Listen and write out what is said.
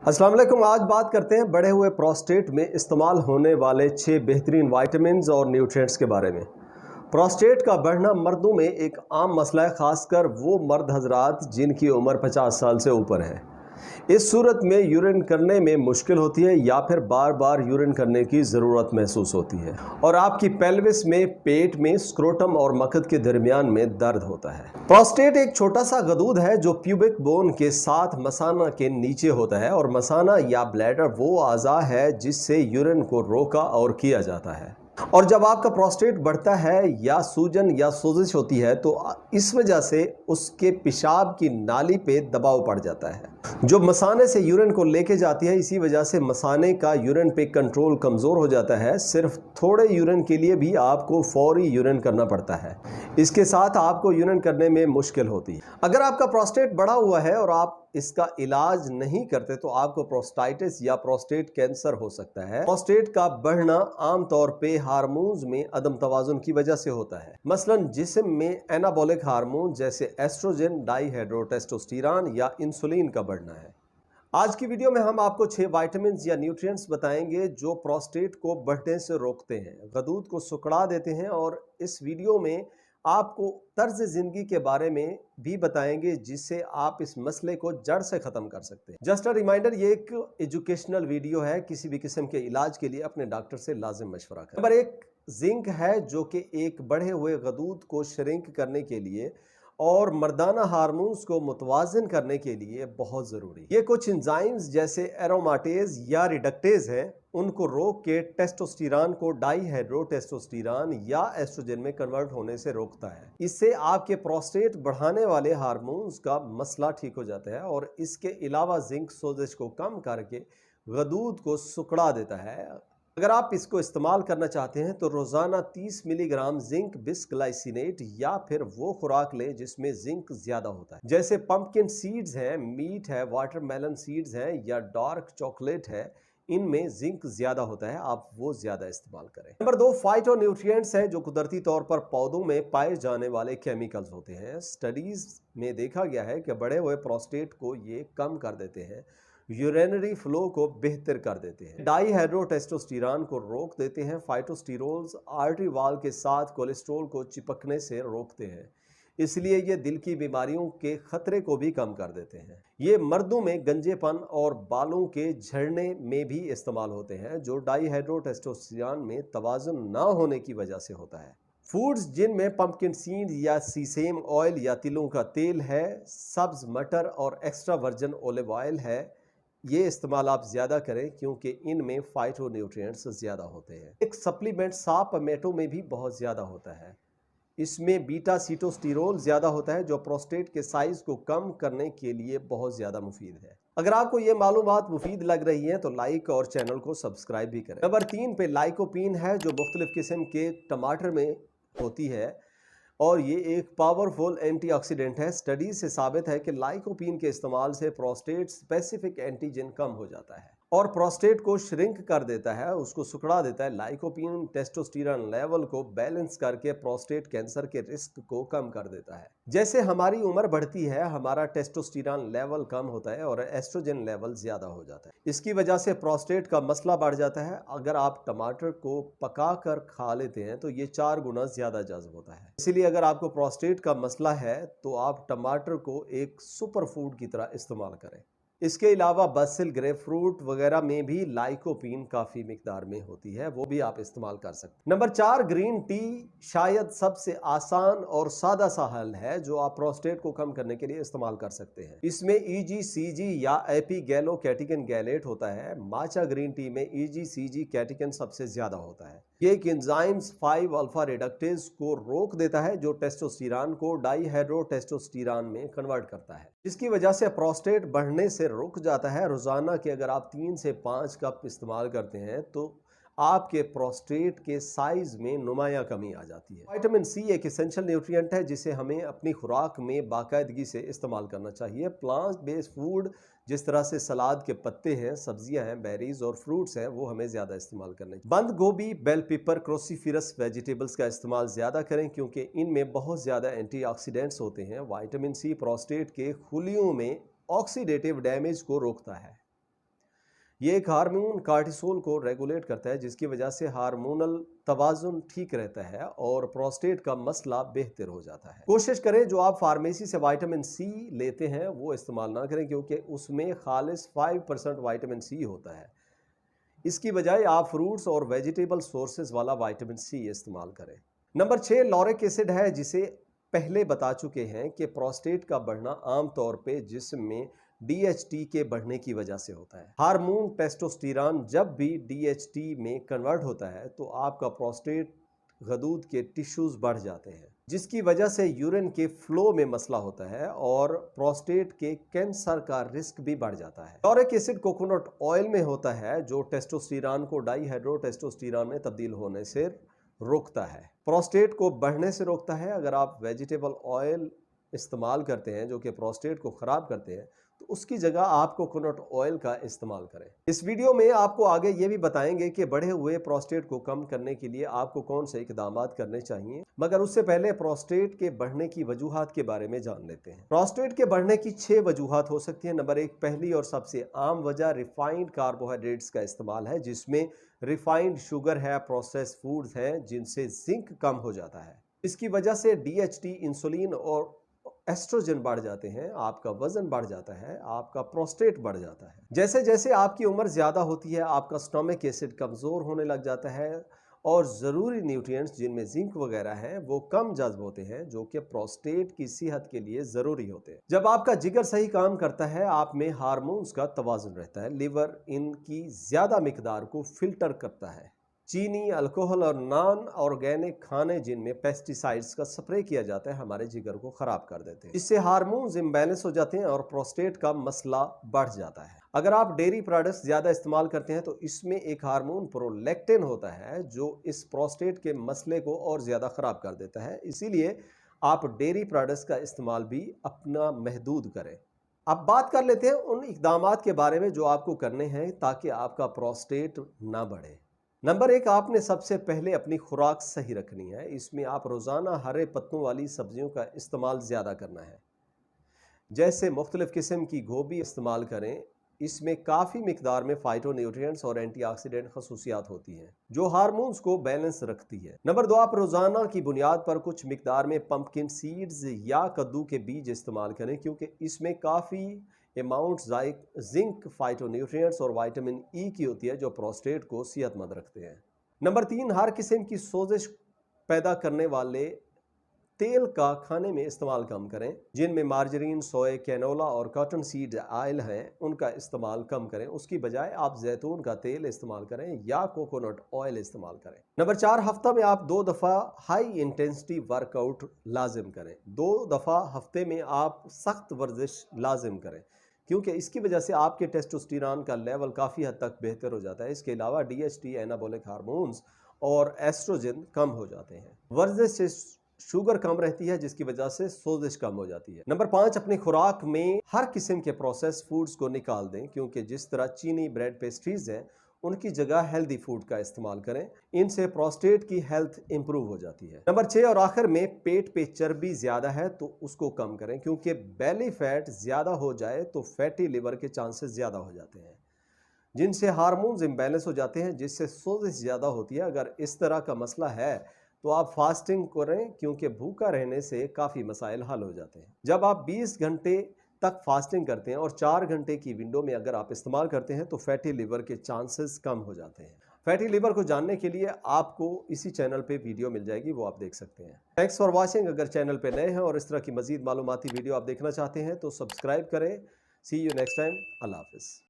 अस्सलाम वालेकुम। आज बात करते हैं बढ़े हुए प्रोस्टेट में इस्तेमाल होने वाले 6 बेहतरीन वाइटामिन्स और न्यूट्रिएंट्स के बारे में। प्रोस्टेट का बढ़ना मर्दों में एक आम मसला है, खासकर वो मर्द हजरात जिनकी उम्र 50 साल से ऊपर है। इस सूरत में यूरिन करने में मुश्किल होती है या फिर बार बार यूरिन करने की ज़रूरत महसूस होती है और आपकी पेल्विस में, पेट में, स्क्रोटम और मकद के दरमियान में दर्द होता है। प्रोस्टेट एक छोटा सा गदूद है जो प्यूबिक बोन के साथ मसाना के नीचे होता है और मसाना या ब्लैडर वो आज़ा है जिससे यूरिन को रोका और किया जाता है। और जब आपका प्रोस्टेट बढ़ता है या सूजन या सोजिश होती है तो इस वजह से उसके पेशाब की नाली पे दबाव पड़ जाता है जो मसाने से यूरिन को लेके जाती है। इसी वजह से मसाने का यूरिन पे कंट्रोल कमज़ोर हो जाता है। सिर्फ थोड़े यूरिन के लिए भी आपको फौरी यूरिन करना पड़ता है। इसके साथ आपको यूरिन करने में मुश्किल होती है। अगर आपका प्रोस्टेट बढ़ा हुआ है और आप इसका इलाज नहीं करते तो आपको प्रोस्टाइटिस या प्रोस्टेट कैंसर हो सकता है। प्रोस्टेट का बढ़ना आमतौर पे हार्मोन्स में अदम तवाजुन की वजह से होता है। मसलन जिस्म में एनाबॉलिक हार्मोन जैसे एस्ट्रोजन, डाईहाइड्रोटेस्टोस्टेरॉन या इंसुलिन का बढ़ना है। आज की वीडियो में हम आपको 6 वाइटामिन्स या न्यूट्रिएंट्स बताएंगे जो प्रोस्टेट को बढ़ने से रोकते हैं, गदूद को सिकुड़ा देते हैं और इस वीडियो में आपको तर्ज ज़िंदगी के बारे में भी बताएंगे जिससे आप इस मसले को जड़ से ख़त्म कर सकते हैं। जस्ट अ रिमाइंडर, ये एक एजुकेशनल वीडियो है। किसी भी किस्म के इलाज के लिए अपने डॉक्टर से लाजिम मशवरा करें। नंबर 1 जिंक है जो कि एक बढ़े हुए गदूद को श्रिंक करने के लिए और मर्दाना हार्मोन्स को मुतवाज़िन करने के लिए बहुत ज़रूरी है। ये कुछ एंजाइम्स जैसे एरोमाटेज या रिडक्टेज हैं, उनको रोक के टेस्टोस्टेरॉन को डाईहाइड्रोटेस्टोस्टेरॉन या एस्ट्रोजन में कन्वर्ट होने से रोकता है। इससे आपके प्रोस्टेट बढ़ाने वाले हार्मोन्स का मसला ठीक हो जाता है और इसके अलावा जिंक सोजिश को कम करके गदूद को सिकुड़ा देता है। अगर आप इसको इस्तेमाल करना चाहते हैं तो रोज़ाना 30 मिलीग्राम जिंक बिस्ग्लाइसिनेट या फिर वो खुराक लें जिसमें जिंक ज़्यादा होता है, जैसे पंपकिन सीड्स हैं, मीट है, वाटरमेलन सीड्स हैं या डार्क चॉकलेट है। इनमें जिंक ज़्यादा होता है, आप वो ज़्यादा इस्तेमाल करें। नंबर 2 फाइटोन्यूट्रिएंट्स हैं जो कुदरती तौर पर पौधों में पाए जाने वाले केमिकल्स होते हैं। स्टडीज़ में देखा गया है कि बढ़े हुए प्रोस्टेट को ये कम कर देते हैं, यूरिनरी फ्लो को बेहतर कर देते हैं, डाईहाइड्रोटेस्टोस्टेरॉन को रोक देते हैं, फाइटोस्टेरोल्स आर्टरी वाल के साथ कोलेस्ट्रॉल को चिपकने से रोकते हैं, इसलिए ये दिल की बीमारियों के खतरे को भी कम कर देते हैं। ये मर्दों में गंजेपन और बालों के झड़ने में भी इस्तेमाल होते हैं जो डाईहाइड्रोटेस्टोस्टेरॉन में तवाज़ुन ना होने की वजह से होता है। फूड्स जिनमें पंपकिन सीड या सीसेम ऑयल या तिलों का तेल है, सब्ज मटर और एक्स्ट्रा वर्जिन ऑलिव ऑयल है, ये इस्तेमाल आप ज़्यादा करें क्योंकि इनमें फाइटोन्यूट्रिएंट्स ज़्यादा होते हैं। एक सप्लीमेंट सापमेटो में भी बहुत ज़्यादा होता है। इसमें बीटा सीटोस्टेरोल ज़्यादा होता है जो प्रोस्टेट के साइज़ को कम करने के लिए बहुत ज़्यादा मुफीद है। अगर आपको ये मालूमात मुफीद लग रही है तो लाइक और चैनल को सब्सक्राइब भी करें। नंबर 3 पे लाइकोपीन है जो मुख्तलिफ किस्म के टमाटर में होती है और ये एक पावरफुल एंटीऑक्सीडेंट है। स्टडी से साबित है कि लाइकोपीन के इस्तेमाल से प्रोस्टेट स्पेसिफिक एंटीजन कम हो जाता है और प्रोस्टेट को श्रिंक कर देता है, उसको सिकुड़ा देता है। लाइकोपीन टेस्टोस्टेरॉन लेवल को बैलेंस करके प्रोस्टेट कैंसर के रिस्क को कम कर देता है। जैसे हमारी उम्र बढ़ती है हमारा टेस्टोस्टेरॉन लेवल कम होता है और एस्ट्रोजन लेवल ज़्यादा हो जाता है। इसकी वजह से प्रोस्टेट का मसला बढ़ जाता है। अगर आप टमाटर को पका कर खा लेते हैं तो ये 4 गुना ज़्यादा जज़्ब होता है। इसीलिए अगर आपको प्रोस्टेट का मसला है तो आप टमाटर को एक सुपर फूड की तरह इस्तेमाल करें। इसके अलावा बसिल, ग्रेपफ्रूट वगैरह में भी लाइकोपीन काफ़ी मिकदार में होती है, वो भी आप इस्तेमाल कर सकते हैं। नंबर 4 ग्रीन टी शायद सबसे आसान और सादा सा हल है जो आप प्रोस्टेट को कम करने के लिए इस्तेमाल कर सकते हैं। इसमें EGCG या एपीगैलो कैटेकिन गैलेट होता है। माचा ग्रीन टी में EGCG कैटेकिन सबसे ज़्यादा होता है। ये एक एंजाइम्स 5 अल्फा रिडक्टेज को रोक देता है जो टेस्टोस्टेरॉन को डाईहाइड्रोटेस्टोस्टेरॉन में कन्वर्ट करता है, जिसकी वजह से प्रोस्टेट बढ़ने से रुक जाता है। रोजाना के अगर आप 3 से 5 कप इस्तेमाल करते हैं तो आपके प्रोस्टेट के साइज में नुमायां कमी आ जाती है। विटामिन सी एक एसेंशियल न्यूट्रिएंट है जिसे हमें अपनी खुराक में बाकायदगी से इस्तेमाल करना चाहिए। प्लांट बेस्ड फूड जिस तरह से सलाद के पत्ते हैं, सब्जियां हैं, बेरीज और फ्रूट्स हैं, वो हमें ज़्यादा इस्तेमाल करने चाहिए। बंद गोभी, बेल पेपर, क्रोसीफिरस वेजिटेबल्स का इस्तेमाल ज़्यादा करें क्योंकि इनमें बहुत ज़्यादा एंटीऑक्सीडेंट्स होते हैं। विटामिन सी प्रोस्टेट के खुलियों में ऑक्सीडेटिव डैमेज को रोकता है। ये एक हार्मोन कार्टिसोल को रेगुलेट करता है, जिसकी वजह से हार्मोनल तवाजुन ठीक रहता है और प्रोस्टेट का मसला बेहतर हो जाता है। कोशिश करें जो आप फार्मेसी से विटामिन सी लेते हैं वो इस्तेमाल ना करें, क्योंकि उसमें खालिस 5% विटामिन सी होता है। इसकी बजाय आप फ्रूट्स और वेजिटेबल सोर्सेज वाला विटामिन सी इस्तेमाल करें। नंबर 6 लॉरिक एसिड है, जिसे पहले बता चुके हैं कि प्रोस्टेट का बढ़ना आमतौर पे जिस्म में DHT के बढ़ने की वजह से होता है। हार्मोन टेस्टोस्टेरोन जब भी DHT में कन्वर्ट होता है तो आपका प्रोस्टेट गदूद के टिश्यूज बढ़ जाते हैं, जिसकी वजह से यूरिन के फ्लो में मसला होता है और प्रोस्टेट के कैंसर का रिस्क भी बढ़ जाता है। लॉरिक एसिड कोकोनट ऑयल में होता है, जो टेस्टोस्टेरोन को डाईहाइड्रोटेस्टोस्टेरोन में तब्दील होने से रोकता है, प्रोस्टेट को बढ़ने से रोकता है। अगर आप वेजिटेबल ऑयल इस्तेमाल करते हैं जो कि प्रोस्टेट को ख़राब करते हैं, तो उसकी जगह आप कोकोनट ऑयल का इस्तेमाल करें। इस वीडियो में आपको आगे ये भी बताएंगे कि बढ़े हुए प्रोस्टेट को कम करने के लिए आपको कौन से इकदाम करने चाहिए, मगर उससे पहले प्रोस्टेट के बढ़ने की वजूहात के बारे में जान लेते हैं। प्रोस्टेट के बढ़ने की 6 वजूहात हो सकती हैं। नंबर 1, पहली और सबसे आम वजह रिफाइंड कार्बोहाइड्रेट्स का इस्तेमाल है, जिसमें रिफाइंड शुगर है, प्रोसेस फूड्स हैं जिनसे जिंक कम हो जाता है। इसकी वजह से DHT, इंसुलिन और एस्ट्रोजन बढ़ जाते हैं, आपका वजन बढ़ जाता है, आपका प्रोस्टेट बढ़ जाता है। जैसे जैसे आपकी उम्र ज़्यादा होती है, आपका स्टमक एसिड कमज़ोर होने लग जाता है और ज़रूरी न्यूट्रिएंट्स जिनमें जिंक वगैरह हैं वो कम जज्ब होते हैं, जो कि प्रोस्टेट की सेहत के लिए ज़रूरी होते हैं। जब आपका जिगर सही काम करता है, आप में हार्मोन्स का तवाज़ुन रहता है, लिवर इनकी ज़्यादा मिकदार को फिल्टर करता है। चीनी, अल्कोहल और नॉन ऑर्गेनिक खाने जिनमें पेस्टिसाइड्स का स्प्रे किया जाता है हमारे जिगर को खराब कर देते हैं। इससे हार्मोन्स इम्बैलेंस हो जाते हैं और प्रोस्टेट का मसला बढ़ जाता है। अगर आप डेयरी प्रोडक्ट्स ज़्यादा इस्तेमाल करते हैं तो इसमें एक हार्मोन प्रोलैक्टिन होता है जो इस प्रोस्टेट के मसले को और ज़्यादा ख़राब कर देता है। इसीलिए आप डेयरी प्रोडक्ट्स का इस्तेमाल भी अपना महदूद करें। अब बात कर लेते हैं उन इक़दामात के बारे में जो आपको करने हैं ताकि आपका प्रोस्टेट ना बढ़े। नंबर 1, आपने सबसे पहले अपनी खुराक सही रखनी है। इसमें आप रोज़ाना हरे पत्तों वाली सब्जियों का इस्तेमाल ज़्यादा करना है, जैसे मुख्तलिफ़ किस्म की गोभी इस्तेमाल करें। इसमें काफ़ी मिकदार में फाइटोन्यूट्रिएंट्स और एंटीऑक्सीडेंट खसूसियात होती हैं जो हार्मोन्स को बैलेंस रखती है। नंबर 2, आप रोज़ाना की बुनियाद पर कुछ मिकदार में पंपकिन सीड्स या कद्दू के बीज इस्तेमाल करें, क्योंकि इसमें काफ़ी अमाउंट जिंक, फाइटोन्यूट्रिएंट्स और विटामिन ई की होती है जो प्रोस्टेट को सेहतमंद रखते हैं। नंबर 3, हर किस्म की सोजिश पैदा करने वाले तेल का खाने में इस्तेमाल कम करें, जिनमें मार्जरीन, सोया, कैनोला और कॉटन सीड ऑयल हैं, उनका इस्तेमाल कम करें। उसकी बजाय आप जैतून का तेल इस्तेमाल करें या कोकोनट ऑयल इस्तेमाल करें। नंबर 4, हफ्ता में आप 2 दफ़ा हाई इंटेंसिटी वर्कआउट लाजिम करें। 2 दफ़ा हफ्ते में आप सख्त वर्जिश लाजिम करें, क्योंकि इसकी वजह से आपके टेस्टोस्टेरोन का लेवल काफ़ी हद तक बेहतर हो जाता है। इसके अलावा DHT, एनाबॉलिक हार्मोन्स और एस्ट्रोजन कम हो जाते हैं। वर्जिश से शुगर कम रहती है, जिसकी वजह से सोजिश कम हो जाती है। नंबर 5, अपनी खुराक में हर किस्म के प्रोसेस फूड्स को निकाल दें, क्योंकि जिस तरह चीनी, ब्रेड, पेस्ट्रीज हैं, उनकी जगह हेल्दी फूड का इस्तेमाल करें। इनसे प्रोस्टेट की हेल्थ इंप्रूव हो जाती है। नंबर 6 और आखिर में, पेट पे चर्बी ज़्यादा है तो उसको कम करें, क्योंकि बेली फैट ज़्यादा हो जाए तो फैटी लिवर के चांसेस ज़्यादा हो जाते हैं, जिनसे हार्मोन्स इम्बैलेंस हो जाते हैं, जिससे सोजिश ज़्यादा होती है। अगर इस तरह का मसला है तो आप फास्टिंग करें, क्योंकि भूखा रहने से काफ़ी मसाइल हल हो जाते हैं। जब आप 20 घंटे तक फास्टिंग करते हैं और 4 घंटे की विंडो में अगर आप इस्तेमाल करते हैं तो फैटी लिवर के चांसेस कम हो जाते हैं। फैटी लिवर को जानने के लिए आपको इसी चैनल पे वीडियो मिल जाएगी, वो आप देख सकते हैं। Thanks for watching. अगर चैनल पे नए हैं और इस तरह की मज़ीद मालूमाती वीडियो आप देखना चाहते हैं तो सब्सक्राइब करें। सी यू नेक्स्ट टाइम। अल्लाह हाफ़िज़।